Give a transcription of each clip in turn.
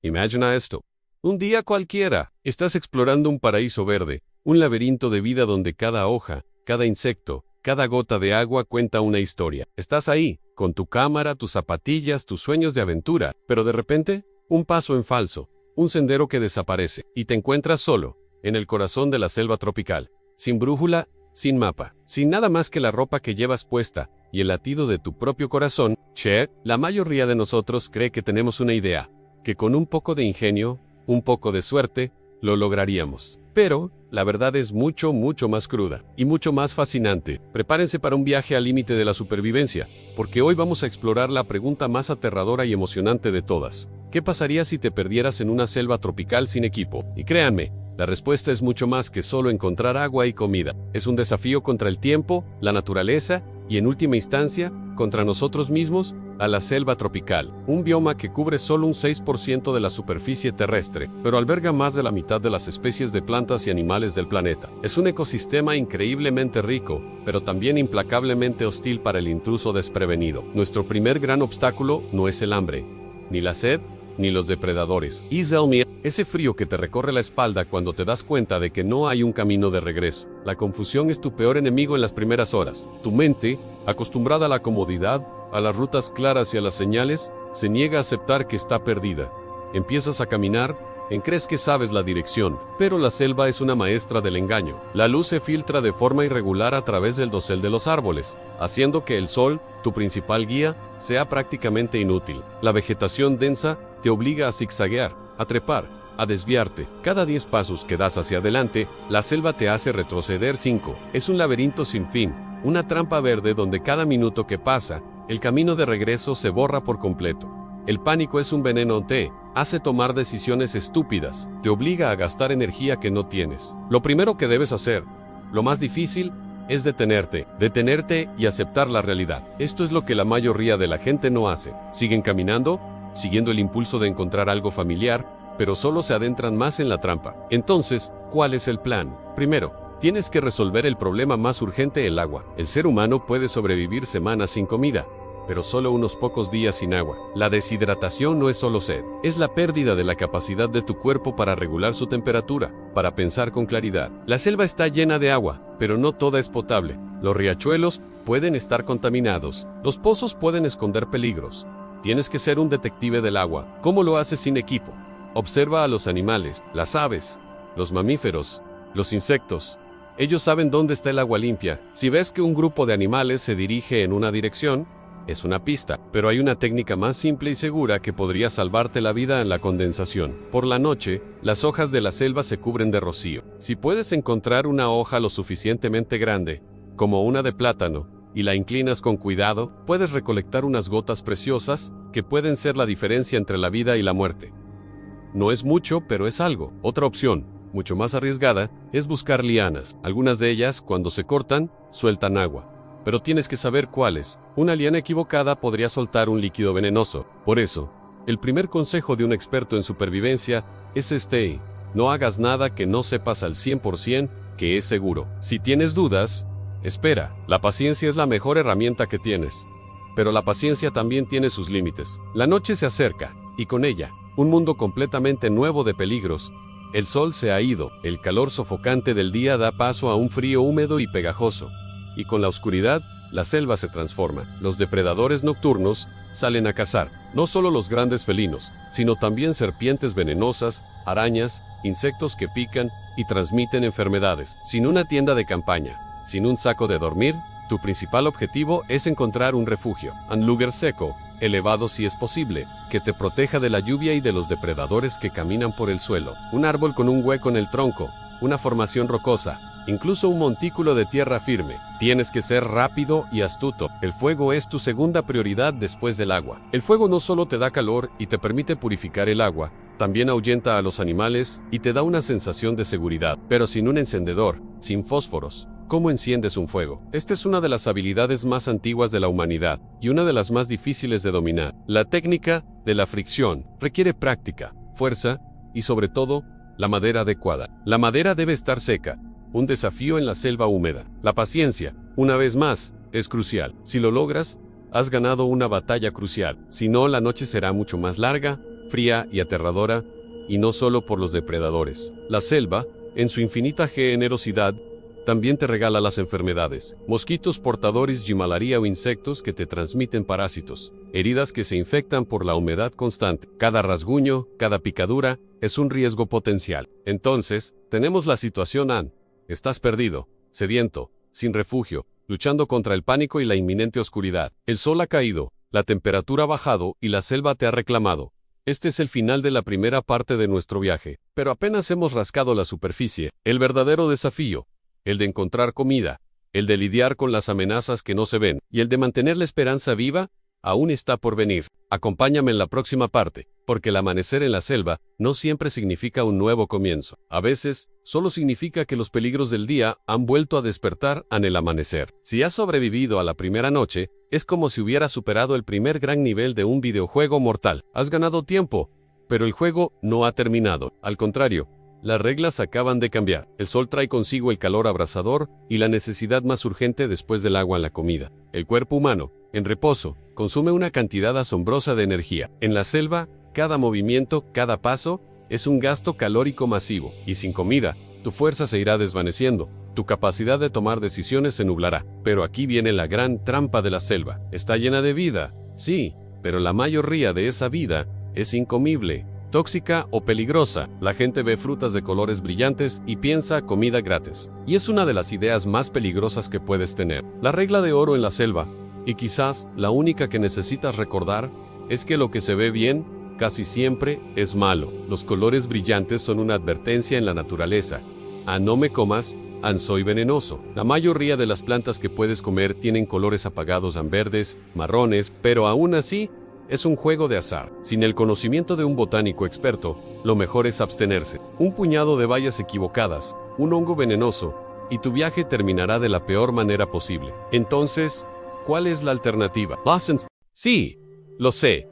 Imagina esto. Un día cualquiera, estás explorando un paraíso verde, un laberinto de vida donde cada hoja, cada insecto, cada gota de agua cuenta una historia. Estás ahí, con tu cámara, tus zapatillas, tus sueños de aventura, pero de repente, un paso en falso, un sendero que desaparece, y te encuentras solo, en el corazón de la selva tropical, sin brújula, sin mapa, sin nada más que la ropa que llevas puesta, y el latido de tu propio corazón. La mayoría de nosotros cree que tenemos una idea, que con un poco de ingenio, un poco de suerte, lo lograríamos. Pero, la verdad es mucho más cruda y mucho más fascinante. Prepárense para un viaje al límite de la supervivencia, porque hoy vamos a explorar la pregunta más aterradora y emocionante de todas. ¿Qué pasaría si te perdieras en una selva tropical sin equipo? Y créanme, la respuesta es mucho más que solo encontrar agua y comida. Es un desafío contra el tiempo, la naturaleza y, en última instancia, contra nosotros mismos, a la selva tropical, un bioma que cubre solo un 6% de la superficie terrestre, pero alberga más de la mitad de las especies de plantas y animales del planeta. Es un ecosistema increíblemente rico, pero también implacablemente hostil para el intruso desprevenido. Nuestro primer gran obstáculo no es el hambre, ni la sed, ni los depredadores. Ese frío que te recorre la espalda cuando te das cuenta de que no hay un camino de regreso. La confusión es tu peor enemigo en las primeras horas. Tu mente, acostumbrada a la comodidad, a las rutas claras y a las señales, se niega a aceptar que está perdida. Empiezas a caminar, crees que sabes la dirección, pero la selva es una maestra del engaño. La luz se filtra de forma irregular a través del dosel de los árboles, haciendo que el sol, tu principal guía, sea prácticamente inútil. La vegetación densa te obliga a zigzaguear, a trepar, a desviarte. Cada 10 pasos que das hacia adelante, la selva te hace retroceder 5. Es un laberinto sin fin, una trampa verde donde cada minuto que pasa, el camino de regreso se borra por completo. El pánico es un veneno, te hace tomar decisiones estúpidas, te obliga a gastar energía que no tienes. Lo primero que debes hacer, lo más difícil, es detenerte y aceptar la realidad. Esto es lo que la mayoría de la gente no hace. Siguen caminando, siguiendo el impulso de encontrar algo familiar, pero solo se adentran más en la trampa. Entonces, ¿cuál es el plan? Primero, tienes que resolver el problema más urgente: el agua. El ser humano puede sobrevivir semanas sin comida, pero solo unos pocos días sin agua. La deshidratación no es solo sed, es la pérdida de la capacidad de tu cuerpo para regular su temperatura, para pensar con claridad. La selva está llena de agua, pero no toda es potable. Los riachuelos pueden estar contaminados, los pozos pueden esconder peligros. Tienes que ser un detective del agua. ¿Cómo lo haces sin equipo? Observa a los animales, las aves, los mamíferos, los insectos. Ellos saben dónde está el agua limpia. Si ves que un grupo de animales se dirige en una dirección, es una pista, pero hay una técnica más simple y segura que podría salvarte la vida en la condensación. Por la noche, las hojas de la selva se cubren de rocío. Si puedes encontrar una hoja lo suficientemente grande, como una de plátano, y la inclinas con cuidado, puedes recolectar unas gotas preciosas que pueden ser la diferencia entre la vida y la muerte. No es mucho, pero es algo. Otra opción, mucho más arriesgada, es buscar lianas. Algunas de ellas, cuando se cortan, sueltan agua. Pero tienes que saber cuáles. Una liana equivocada podría soltar un líquido venenoso. Por eso, el primer consejo de un experto en supervivencia es no hagas nada que no sepas al 100% que es seguro. Si tienes dudas, espera. La paciencia es la mejor herramienta que tienes. Pero la paciencia también tiene sus límites. La noche se acerca, y con ella, un mundo completamente nuevo de peligros. El sol se ha ido, el calor sofocante del día da paso a un frío húmedo y pegajoso. Y con la oscuridad, la selva se transforma. Los depredadores nocturnos salen a cazar, no solo los grandes felinos, sino también serpientes venenosas, arañas, insectos que pican y transmiten enfermedades. Sin una tienda de campaña, sin un saco de dormir, tu principal objetivo es encontrar un refugio, un lugar seco, elevado si es posible, que te proteja de la lluvia y de los depredadores que caminan por el suelo. Un árbol con un hueco en el tronco, una formación rocosa, incluso un montículo de tierra firme. Tienes que ser rápido y astuto. El fuego es tu segunda prioridad después del agua. El fuego no solo te da calor y te permite purificar el agua, también ahuyenta a los animales y te da una sensación de seguridad. Pero sin un encendedor, sin fósforos, ¿cómo enciendes un fuego? Esta es una de las habilidades más antiguas de la humanidad y una de las más difíciles de dominar. La técnica de la fricción requiere práctica, fuerza y, sobre todo, la madera adecuada. La madera debe estar seca, un desafío en la selva húmeda. La paciencia, una vez más, es crucial. Si lo logras, has ganado una batalla crucial. Si no, la noche será mucho más larga, fría y aterradora, y no solo por los depredadores. La selva, en su infinita generosidad, también te regala las enfermedades, mosquitos portadores de malaria o insectos que te transmiten parásitos, heridas que se infectan por la humedad constante. Cada rasguño, cada picadura, es un riesgo potencial. Entonces, tenemos la situación AN. Estás perdido, sediento, sin refugio, luchando contra el pánico y la inminente oscuridad. El sol ha caído, la temperatura ha bajado y la selva te ha reclamado. Este es el final de la primera parte de nuestro viaje, pero apenas hemos rascado la superficie. El verdadero desafío, el de encontrar comida, el de lidiar con las amenazas que no se ven, y el de mantener la esperanza viva, aún está por venir. Acompáñame en la próxima parte, porque el amanecer en la selva no siempre significa un nuevo comienzo. A veces, solo significa que los peligros del día han vuelto a despertar en el amanecer. Si has sobrevivido a la primera noche, es como si hubieras superado el primer gran nivel de un videojuego mortal. Has ganado tiempo, pero el juego no ha terminado. Al contrario, las reglas acaban de cambiar. El sol trae consigo el calor abrasador y la necesidad más urgente después del agua en la comida. El cuerpo humano, en reposo, consume una cantidad asombrosa de energía. En la selva, cada movimiento, cada paso, es un gasto calórico masivo. Y sin comida, tu fuerza se irá desvaneciendo. Tu capacidad de tomar decisiones se nublará. Pero aquí viene la gran trampa de la selva. Está llena de vida, sí, pero la mayoría de esa vida es incomible, tóxica o peligrosa. La gente ve frutas de colores brillantes y piensa comida gratis. Y es una de las ideas más peligrosas que puedes tener. La regla de oro en la selva, y quizás la única que necesitas recordar, es que lo que se ve bien casi siempre es malo. Los colores brillantes son una advertencia en la naturaleza. No me comas, soy venenoso. La mayoría de las plantas que puedes comer tienen colores apagados verdes, marrones, pero aún así, es un juego de azar. Sin el conocimiento de un botánico experto, lo mejor es abstenerse. Un puñado de bayas equivocadas, un hongo venenoso, y tu viaje terminará de la peor manera posible. Entonces, ¿cuál es la alternativa? Sí, lo sé.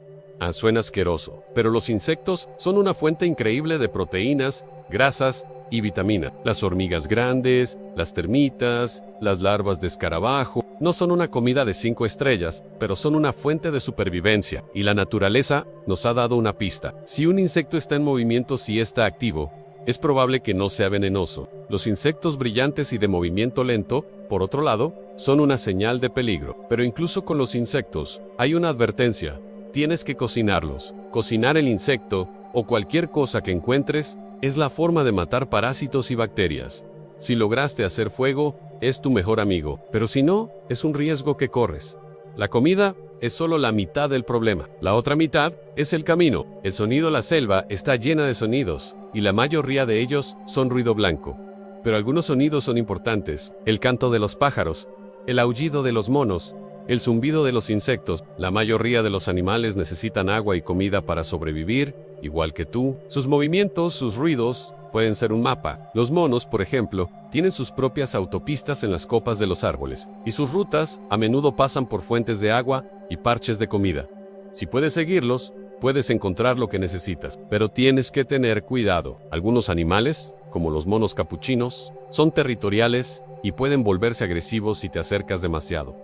Suena asqueroso, pero los insectos son una fuente increíble de proteínas, grasas y vitamina. Las hormigas grandes, las termitas, las larvas de escarabajo, no son una comida de 5 estrellas, pero son una fuente de supervivencia, y la naturaleza nos ha dado una pista. Si un insecto está en movimiento, si está activo, es probable que no sea venenoso. Los insectos brillantes y de movimiento lento, por otro lado, son una señal de peligro. Pero incluso con los insectos, hay una advertencia. Tienes que cocinarlos. Cocinar el insecto, o cualquier cosa que encuentres, es la forma de matar parásitos y bacterias. Si lograste hacer fuego, es tu mejor amigo, pero si no, es un riesgo que corres. La comida es solo la mitad del problema. La otra mitad es el camino. El sonido de la selva está llena de sonidos, y la mayoría de ellos son ruido blanco. Pero algunos sonidos son importantes. El canto de los pájaros, el aullido de los monos, el zumbido de los insectos. La mayoría de los animales necesitan agua y comida para sobrevivir, igual que tú. Sus movimientos, sus ruidos, pueden ser un mapa. Los monos, por ejemplo, tienen sus propias autopistas en las copas de los árboles, y sus rutas a menudo pasan por fuentes de agua y parches de comida. Si puedes seguirlos, puedes encontrar lo que necesitas, pero tienes que tener cuidado. Algunos animales, como los monos capuchinos, son territoriales y pueden volverse agresivos si te acercas demasiado.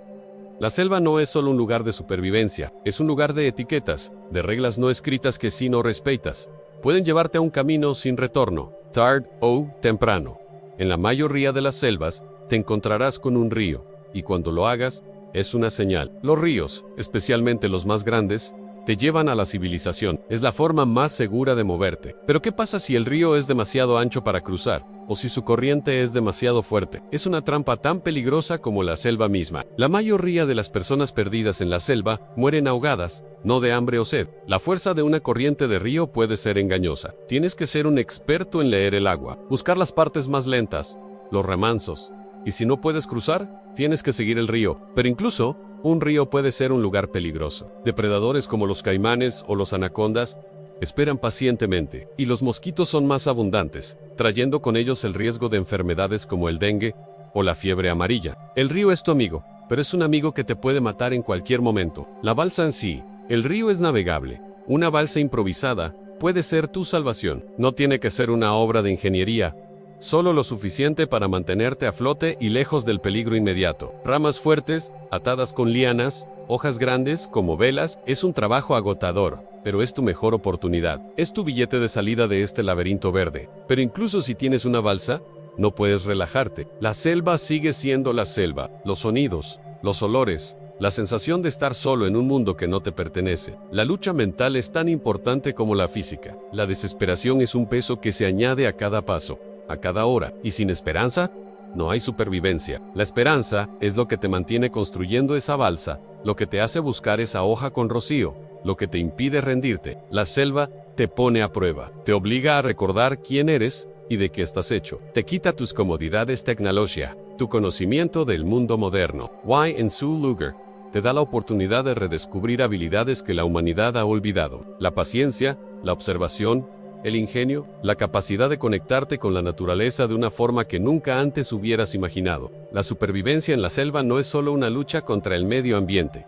La selva no es solo un lugar de supervivencia, es un lugar de etiquetas, de reglas no escritas que si no respetas, pueden llevarte a un camino sin retorno, tarde o temprano. En la mayoría de las selvas, te encontrarás con un río, y cuando lo hagas, es una señal. Los ríos, especialmente los más grandes, te llevan a la civilización. Es la forma más segura de moverte. Pero ¿qué pasa si el río es demasiado ancho para cruzar? O si su corriente es demasiado fuerte. Es una trampa tan peligrosa como la selva misma. La mayoría de las personas perdidas en la selva mueren ahogadas, no de hambre o sed. La fuerza de una corriente de río puede ser engañosa. Tienes que ser un experto en leer el agua, buscar las partes más lentas, los remansos. Y si no puedes cruzar, tienes que seguir el río. Pero incluso, un río puede ser un lugar peligroso. Depredadores como los caimanes o los anacondas esperan pacientemente, y los mosquitos son más abundantes, trayendo con ellos el riesgo de enfermedades como el dengue o la fiebre amarilla. El río es tu amigo, pero es un amigo que te puede matar en cualquier momento. La balsa en sí, el río es navegable. Una balsa improvisada puede ser tu salvación. No tiene que ser una obra de ingeniería, solo lo suficiente para mantenerte a flote y lejos del peligro inmediato. Ramas fuertes, atadas con lianas, Hojas grandes, como velas, es un trabajo agotador, pero es tu mejor oportunidad. Es tu billete de salida de este laberinto verde. Pero incluso si tienes una balsa, no puedes relajarte. La selva sigue siendo la selva. Los sonidos, los olores, la sensación de estar solo en un mundo que no te pertenece. La lucha mental es tan importante como la física. La desesperación es un peso que se añade a cada paso, a cada hora. Y sin esperanza, no hay supervivencia. La esperanza es lo que te mantiene construyendo esa balsa, lo que te hace buscar esa hoja con rocío, lo que te impide rendirte. La selva te pone a prueba, te obliga a recordar quién eres y de qué estás hecho. Te quita tus comodidades tecnología, tu conocimiento del mundo moderno. Y. Sue Luger te da la oportunidad de redescubrir habilidades que la humanidad ha olvidado. La paciencia, la observación, el ingenio, la capacidad de conectarte con la naturaleza de una forma que nunca antes hubieras imaginado. La supervivencia en la selva no es solo una lucha contra el medio ambiente.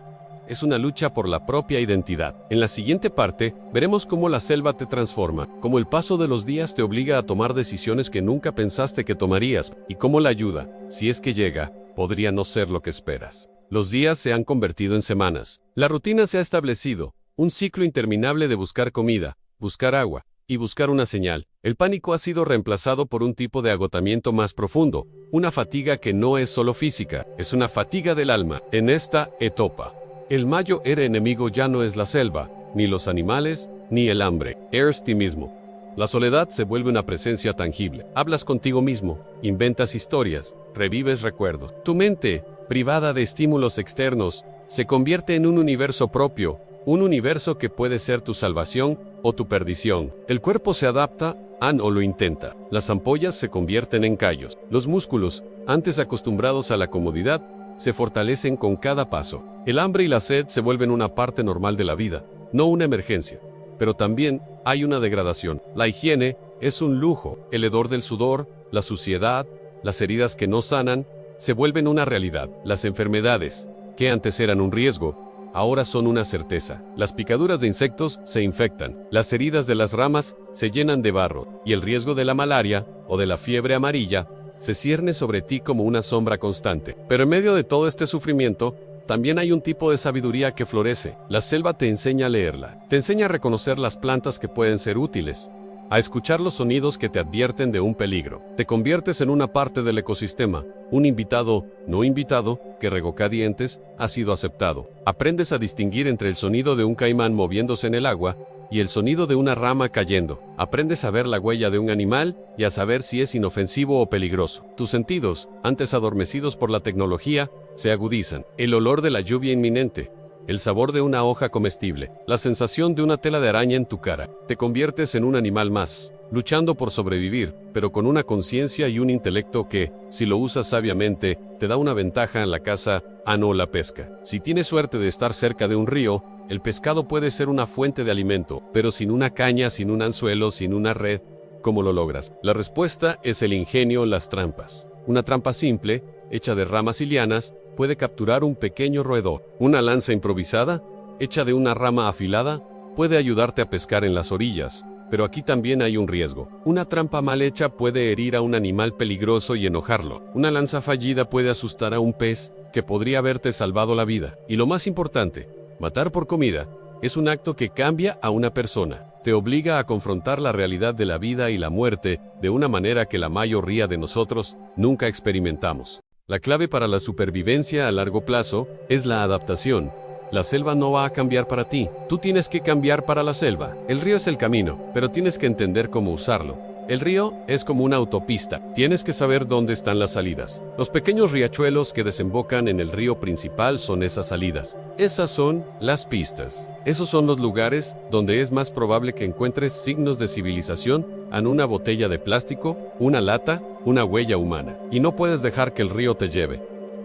Es una lucha por la propia identidad. En la siguiente parte, veremos cómo la selva te transforma, cómo el paso de los días te obliga a tomar decisiones que nunca pensaste que tomarías, y cómo la ayuda, si es que llega, podría no ser lo que esperas. Los días se han convertido en semanas. La rutina se ha establecido, un ciclo interminable de buscar comida, buscar agua, y buscar una señal. El pánico ha sido reemplazado por un tipo de agotamiento más profundo, una fatiga que no es solo física, es una fatiga del alma. En esta etapa, el mayor enemigo ya no es la selva, ni los animales, ni el hambre, eres ti mismo. La soledad se vuelve una presencia tangible. Hablas contigo mismo, inventas historias, revives recuerdos. Tu mente, privada de estímulos externos, se convierte en un universo propio, un universo que puede ser tu salvación o tu perdición. El cuerpo se adapta, o lo intenta. Las ampollas se convierten en callos. Los músculos, antes acostumbrados a la comodidad, se fortalecen con cada paso. El hambre y la sed se vuelven una parte normal de la vida, no una emergencia. Pero también hay una degradación. La higiene es un lujo. El hedor del sudor, la suciedad, las heridas que no sanan, se vuelven una realidad. Las enfermedades, que antes eran un riesgo, ahora son una certeza. Las picaduras de insectos se infectan, las heridas de las ramas se llenan de barro, y el riesgo de la malaria o de la fiebre amarilla se cierne sobre ti como una sombra constante. Pero en medio de todo este sufrimiento, también hay un tipo de sabiduría que florece. La selva te enseña a leerla, te enseña a reconocer las plantas que pueden ser útiles, a escuchar los sonidos que te advierten de un peligro. Te conviertes en una parte del ecosistema, un invitado, no invitado, que regoca-dientes, ha sido aceptado. Aprendes a distinguir entre el sonido de un caimán moviéndose en el agua y el sonido de una rama cayendo. Aprendes a ver la huella de un animal y a saber si es inofensivo o peligroso. Tus sentidos, antes adormecidos por la tecnología, se agudizan. El olor de la lluvia inminente, el sabor de una hoja comestible, la sensación de una tela de araña en tu cara. Te conviertes en un animal más, luchando por sobrevivir, pero con una conciencia y un intelecto que, si lo usas sabiamente, te da una ventaja en la caza, no la pesca. Si tienes suerte de estar cerca de un río, el pescado puede ser una fuente de alimento, pero sin una caña, sin un anzuelo, sin una red, ¿cómo lo logras? La respuesta es el ingenio en las trampas. Una trampa simple, hecha de ramas y lianas, puede capturar un pequeño roedor. Una lanza improvisada, hecha de una rama afilada, puede ayudarte a pescar en las orillas, pero aquí también hay un riesgo. Una trampa mal hecha puede herir a un animal peligroso y enojarlo. Una lanza fallida puede asustar a un pez que podría haberte salvado la vida. Y lo más importante, matar por comida es un acto que cambia a una persona. Te obliga a confrontar la realidad de la vida y la muerte de una manera que la mayoría de nosotros nunca experimentamos. La clave para la supervivencia a largo plazo es la adaptación. La selva no va a cambiar para ti, tú tienes que cambiar para la selva. El río es el camino, pero tienes que entender cómo usarlo. El río es como una autopista, tienes que saber dónde están las salidas. Los pequeños riachuelos que desembocan en el río principal son esas salidas. Esas son las pistas. Esos son los lugares donde es más probable que encuentres signos de civilización en una botella de plástico, una lata, una huella humana. Y no puedes dejar que el río te lleve.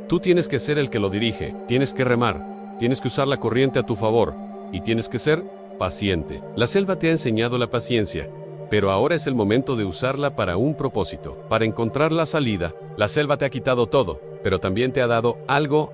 Tú tienes que ser el que lo dirige, tienes que remar, tienes que usar la corriente a tu favor y tienes que ser paciente. La selva te ha enseñado la paciencia, pero ahora es el momento de usarla para un propósito, para encontrar la salida. La selva te ha quitado todo, pero también te ha dado algo,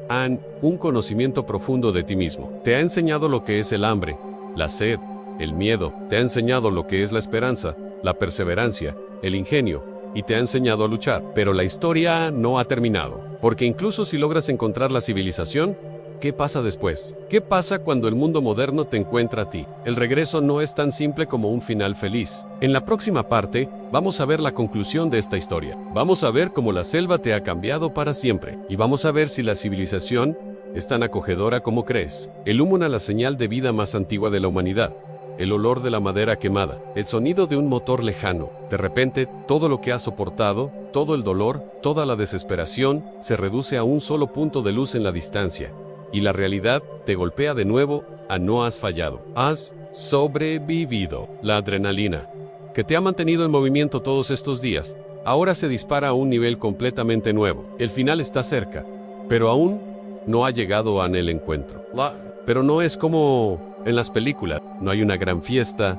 un conocimiento profundo de ti mismo. Te ha enseñado lo que es el hambre, la sed, el miedo. Te ha enseñado lo que es la esperanza, la perseverancia, el ingenio, y te ha enseñado a luchar. Pero la historia no ha terminado, porque incluso si logras encontrar la civilización, ¿qué pasa después? ¿Qué pasa cuando el mundo moderno te encuentra a ti? El regreso no es tan simple como un final feliz. En la próxima parte, vamos a ver la conclusión de esta historia. Vamos a ver cómo la selva te ha cambiado para siempre. Y vamos a ver si la civilización es tan acogedora como crees. El humo es la señal de vida más antigua de la humanidad. El olor de la madera quemada, el sonido de un motor lejano. De repente, todo lo que has soportado, todo el dolor, toda la desesperación, se reduce a un solo punto de luz en la distancia. Y la realidad te golpea de nuevo a no has fallado. Has sobrevivido. La adrenalina, que te ha mantenido en movimiento todos estos días, ahora se dispara a un nivel completamente nuevo. El final está cerca, pero aún no ha llegado en el encuentro. Pero no es como en las películas. No hay una gran fiesta,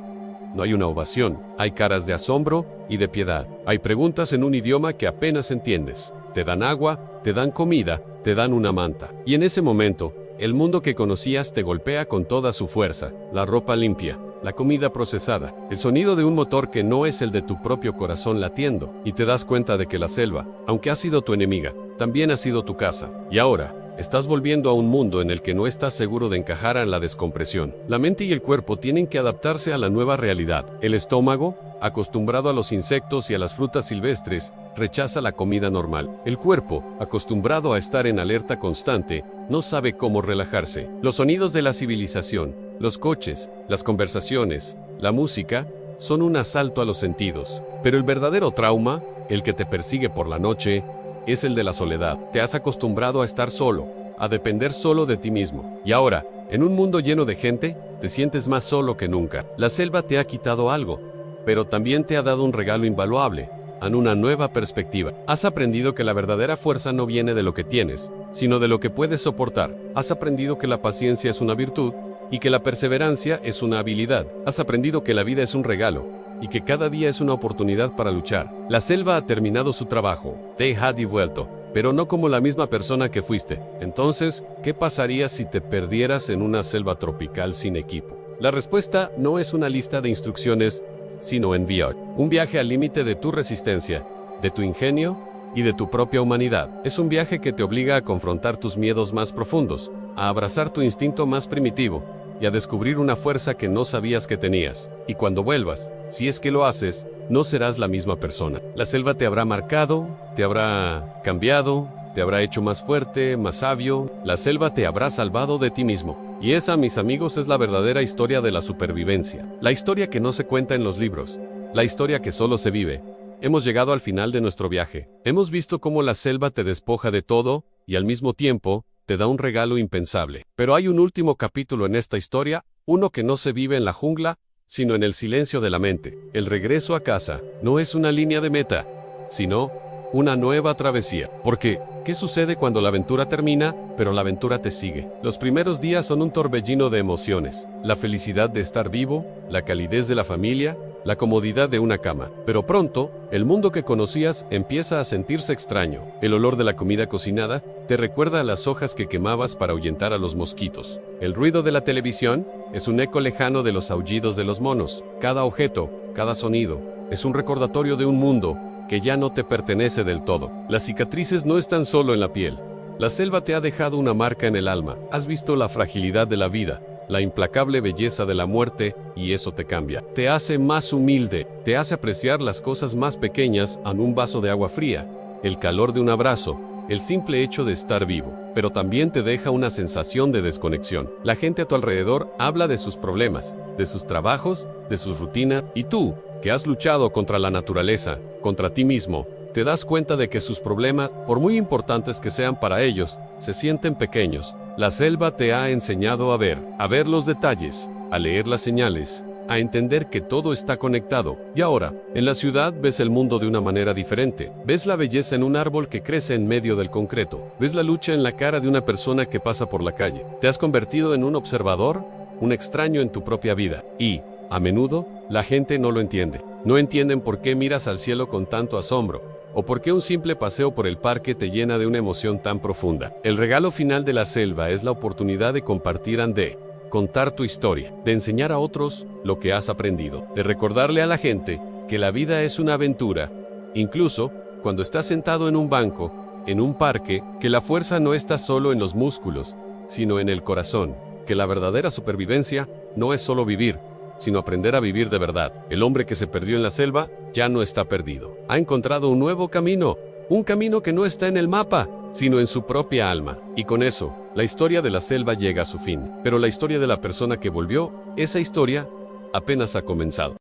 no hay una ovación. Hay caras de asombro y de piedad. Hay preguntas en un idioma que apenas entiendes. Te dan agua, te dan comida, te dan una manta. Y en ese momento, el mundo que conocías te golpea con toda su fuerza. La ropa limpia, la comida procesada, el sonido de un motor que no es el de tu propio corazón latiendo. Y te das cuenta de que la selva, aunque ha sido tu enemiga, también ha sido tu casa. Y ahora, estás volviendo a un mundo en el que no estás seguro de encajar en la descompresión. La mente y el cuerpo tienen que adaptarse a la nueva realidad. El estómago, acostumbrado a los insectos y a las frutas silvestres, rechaza la comida normal. El cuerpo, acostumbrado a estar en alerta constante, no sabe cómo relajarse. Los sonidos de la civilización, los coches, las conversaciones, la música, son un asalto a los sentidos. Pero el verdadero trauma, el que te persigue por la noche, es el de la soledad. Te has acostumbrado a estar solo, a depender solo de ti mismo. Y ahora, en un mundo lleno de gente, te sientes más solo que nunca. La selva te ha quitado algo, pero también te ha dado un regalo invaluable, en una nueva perspectiva. Has aprendido que la verdadera fuerza no viene de lo que tienes, sino de lo que puedes soportar. Has aprendido que la paciencia es una virtud y que la perseverancia es una habilidad. Has aprendido que la vida es un regalo y que cada día es una oportunidad para luchar. La selva ha terminado su trabajo, te ha devuelto, pero no como la misma persona que fuiste. Entonces, ¿qué pasaría si te perdieras en una selva tropical sin equipo? La respuesta no es una lista de instrucciones, sino enviar un viaje al límite de tu resistencia, de tu ingenio y de tu propia humanidad. Es un viaje que te obliga a confrontar tus miedos más profundos, a abrazar tu instinto más primitivo y a descubrir una fuerza que no sabías que tenías. Y cuando vuelvas, si es que lo haces, no serás la misma persona. La selva te habrá marcado, te habrá cambiado, te habrá hecho más fuerte, más sabio. La selva te habrá salvado de ti mismo. Y esa, mis amigos, es la verdadera historia de la supervivencia. La historia que no se cuenta en los libros. La historia que solo se vive. Hemos llegado al final de nuestro viaje. Hemos visto cómo la selva te despoja de todo y al mismo tiempo te da un regalo impensable. Pero hay un último capítulo en esta historia, uno que no se vive en la jungla, sino en el silencio de la mente. El regreso a casa no es una línea de meta, sino una nueva travesía. Porque, ¿qué sucede cuando la aventura termina, pero la aventura te sigue? Los primeros días son un torbellino de emociones. La felicidad de estar vivo, la calidez de la familia, la comodidad de una cama. Pero pronto, el mundo que conocías empieza a sentirse extraño. El olor de la comida cocinada te recuerda a las hojas que quemabas para ahuyentar a los mosquitos. El ruido de la televisión es un eco lejano de los aullidos de los monos. Cada objeto, cada sonido, es un recordatorio de un mundo que ya no te pertenece del todo. Las cicatrices no están solo en la piel. La selva te ha dejado una marca en el alma. Has visto la fragilidad de la vida, la implacable belleza de la muerte, y eso te cambia. Te hace más humilde, te hace apreciar las cosas más pequeñas en un vaso de agua fría, el calor de un abrazo, el simple hecho de estar vivo. Pero también te deja una sensación de desconexión. La gente a tu alrededor habla de sus problemas, de sus trabajos, de sus rutinas, y tú, que has luchado contra la naturaleza, contra ti mismo, te das cuenta de que sus problemas, por muy importantes que sean para ellos, se sienten pequeños. La selva te ha enseñado a ver los detalles, a leer las señales, a entender que todo está conectado. Y ahora, en la ciudad ves el mundo de una manera diferente. Ves la belleza en un árbol que crece en medio del concreto. Ves la lucha en la cara de una persona que pasa por la calle. Te has convertido en un observador, un extraño en tu propia vida. Y, a menudo, la gente no lo entiende. No entienden por qué miras al cielo con tanto asombro, o por qué un simple paseo por el parque te llena de una emoción tan profunda. El regalo final de la selva es la oportunidad de compartir de contar tu historia, de enseñar a otros lo que has aprendido, de recordarle a la gente que la vida es una aventura, incluso cuando estás sentado en un banco, en un parque, que la fuerza no está solo en los músculos, sino en el corazón, que la verdadera supervivencia no es solo vivir, sino aprender a vivir de verdad. El hombre que se perdió en la selva ya no está perdido. Ha encontrado un nuevo camino, un camino que no está en el mapa, sino en su propia alma. Y con eso, la historia de la selva llega a su fin. Pero la historia de la persona que volvió, esa historia, apenas ha comenzado.